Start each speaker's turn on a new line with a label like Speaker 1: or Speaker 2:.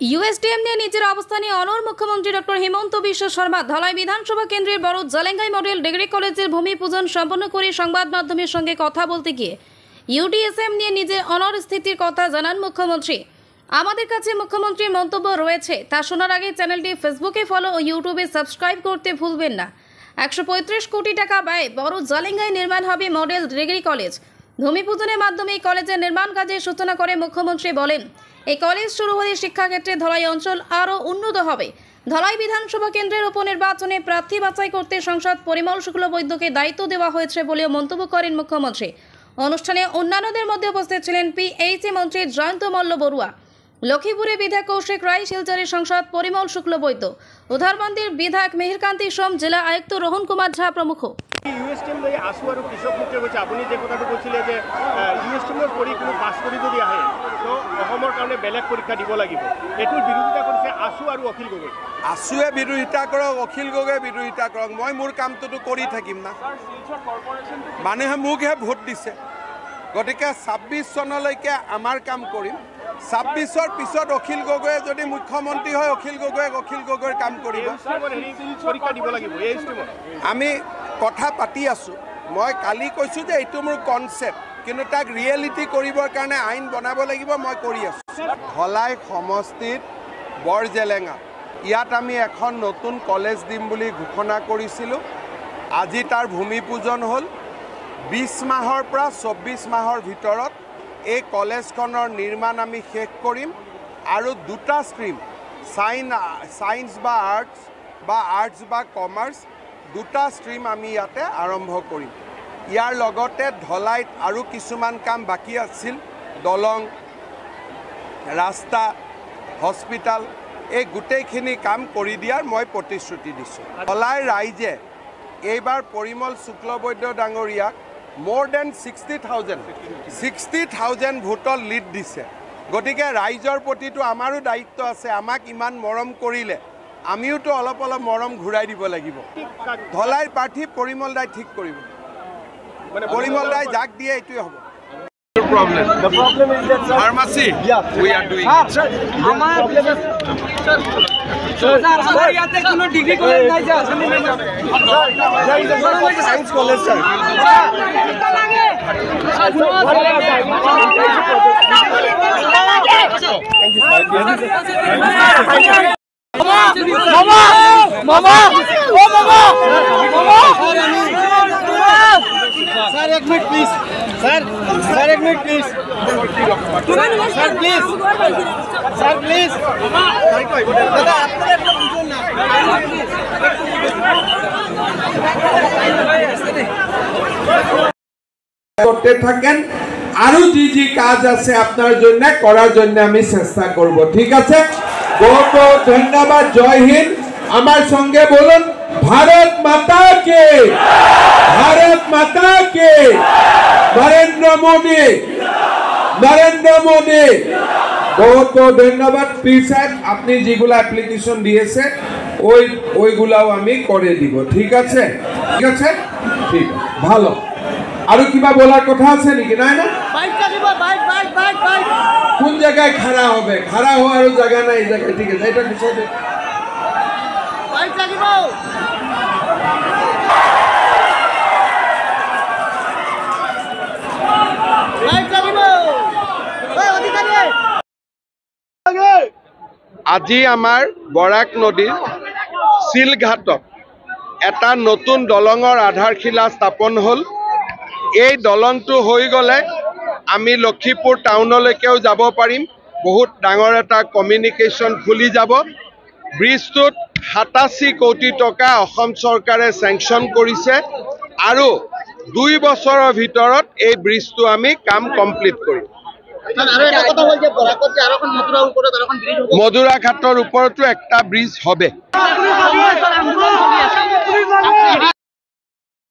Speaker 1: ইউএসডিএম নিয়ে নিজের অবস্থানে অনড় মুখ্যমন্ত্রী ডক্টর হেমন্ত বিশ্ব শর্মা ধলাই বিধানসভা কেন্দ্রের বড় জালেঙ্গাই মডেল ডিগ্রি কলেজের ভূমি পূজন সম্পন্ন করে সংবাদ মাধ্যমের সঙ্গে কথা বলতে গিয়ে ইউডিএসএম নিয়ে নিজের অনড় স্থিতির কথা জানান মুখ্যমন্ত্রী। আমাদের কাছে মুখ্যমন্ত্রীর মন্তব্য রয়েছে, তা শোনার আগে চ্যানেলটি ফেসবুকে ফলো ও ইউটিউবে সাবস্ক্রাইব করতে ভুলবেন না। 135 কোটি টাকা ব্যয়ে বড় জালেঙ্গায় নির্মাণ হবে মডেল ডিগ্রি কলেজ। ভূমি পূজনের মাধ্যমে এই কলেজের নির্মাণ কাজের সূচনা করে মুখ্যমন্ত্রী বলেন, এই কলেজ শুরু হলে শিক্ষাক্ষেত্রে ধলাই অঞ্চল আরও উন্নত হবে। ধলাই বিধানসভা কেন্দ্রের উপনির্বাচনে প্রার্থী বাছাই করতে সাংসদ পরিমল শুক্লবৈদ্যকে দায়িত্ব দেওয়া হয়েছে বলেও মন্তব্য করেন মুখ্যমন্ত্রী। অনুষ্ঠানে অন্যান্যদের মধ্যে উপস্থিত ছিলেন পিএইচই মন্ত্রী জয়ন্ত মল্ল বড়ুয়া, লক্ষ্মীপুরে বিধায়ক কৌশিক রায়, শিলচরের সাংসদ পরিমল শুক্লবৈদ্য, উধারবন্দির বিধায়ক মিহিরকান্তি সোম, জেলা আয়ুক্ত রোহন কুমার ঝা প্রমুখ।
Speaker 2: ইউএসটিএম লৈ আছো আৰু কৃষক মুক্তি হৈছে। আপুনি যে কথাটো কৈছিলে যে ইউএসটিএমৰ পঢ়ি কোনো পাছ কৰি যদি আহে তো অসমৰ কাৰণে বেলেগ পৰীক্ষা দিব লাগিব, এইটোৰ বিৰোধিতা কৰিছে আছো আৰু অখিল গগৈ।
Speaker 3: আছুৱে বিৰোধিতা কৰক, অখিল গগৈয়ে বিৰোধিতা কৰক, মই মোৰ কামটোতো কৰি থাকিম না। মানুহে মোকহে ভোট দিছে, গতিকে 26 চনলৈকে আমাৰ কাম কৰিম। 26ৰ পিছত অখিল গগৈয়ে যদি মুখ্যমন্ত্ৰী হয়, অখিল গগৈৰ কাম কৰিব।
Speaker 2: পৰীক্ষা দিব লাগিব।
Speaker 3: আমি কথা পাতি আছোঁ। মই কালি কৈছোঁ যে এইটো মোৰ কনচেপ্ট, কিন্তু তাক ৰিয়েলিটি কৰিবৰ কাৰণে আইন বনাব লাগিব, মই কৰি আছোঁ। ধলাই সমষ্টিত বৰজেলেঙা ইয়াত আমি এখন নতুন কলেজ দিম বুলি ঘোষণা কৰিছিলোঁ। আজি তাৰ ভূমি পূজন হ'ল। 20 মাহৰ পৰা 24 মাহৰ ভিতৰত এই কলেজখনৰ নিৰ্মাণ আমি শেষ কৰিম আৰু দুটা ষ্ট্ৰীম, ছায়েন্স বা আৰ্টছ বা কমাৰ্চ, দুটা ষ্ট্ৰীম আমি ইয়াতে আৰম্ভ কৰিম। ইয়াৰ লগতে ধলাইত আৰু কিছুমান কাম বাকী আছিল, দলং, ৰাস্তা, হস্পিটাল, এই গোটেইখিনি কাম কৰি দিয়াৰ মই প্ৰতিশ্ৰুতি দিছোঁ। ধলাই ৰাইজে এইবাৰ পৰিমল শুক্লবৈদ্য ডাঙৰীয়াক more than 60,000 ভোটৰ লিড দিছে। গতিকে ৰাইজৰ প্ৰতিটো আমাৰো দায়িত্ব আছে। আমাক ইমান মৰম কৰিলে আমিওতো অলপ মৰম ঘূৰাই দিব লাগিব। ধলাইৰ প্ৰাৰ্থী পৰিমল দাই ঠিক কৰিব, মানে পৰিমল দাই যাক দিয়ে এইটোৱে হ'ব।
Speaker 4: Problem. The problem is that pharmacy. Yeah, we are doing. Sir, sir, यहाँ पे कोनो डिग्री कॉलेज नहीं है।
Speaker 3: Science college sir.
Speaker 2: Sir, एक मिनट प्लीज। Sir, एक minute please. Sir, please. Sir, please.
Speaker 5: করতে থাকেন আরো জি কাজ আছে আপনার জন্য করার জন্য আমি চেষ্টা করব। ঠিক আছে, বহুত বহুত ধন্যবাদ। জয় হিন্দ। আমার সঙ্গে বলুন ভারত মাতা কে, ভারত মাতা কে। নরেন্দ্র মোদী, নরেন্দ্র মোদী। বহুত বহুত ধন্যবাদ। প্লিজ স্যার, আপনি যেগুলো অ্যাপ্লিকেশন দিয়েছে ওইগুলাও আমি করে দিব। ঠিক আছে, ঠিক আছে, ঠিক ভালো। আৰু কিবা বলার কথা আছে নেকি? নাই না? কোন জায়গায় খাড়া হবে? খাড়া হওয়ার জায়গা নাই, জায়গা ঠিক আছে, এটা বিষয়।
Speaker 3: আজি আমাৰ বৰাক নদীৰ চিলঘাটত এটা নতুন দলঙৰ আধাৰশিলা স্থাপন হ'ল। এই দলংটো হৈ গ'লে আমি লক্ষীপুৰ টাউনলৈকেও যাব পাৰিম। বহুত ডাঙৰ এটা কমিউনিকেশ্যন খুলি যাব। ব্ৰিজটোত 87 কোটি টকা অসম চৰকাৰে চেংচন কৰিছে আৰু 2 বছৰৰ ভিতৰত এই ব্ৰিজটো আমি কাম কমপ্লিট কৰিম। মধুৰা ঘাটৰ ওপৰতো একটা ব্ৰিজ হবে।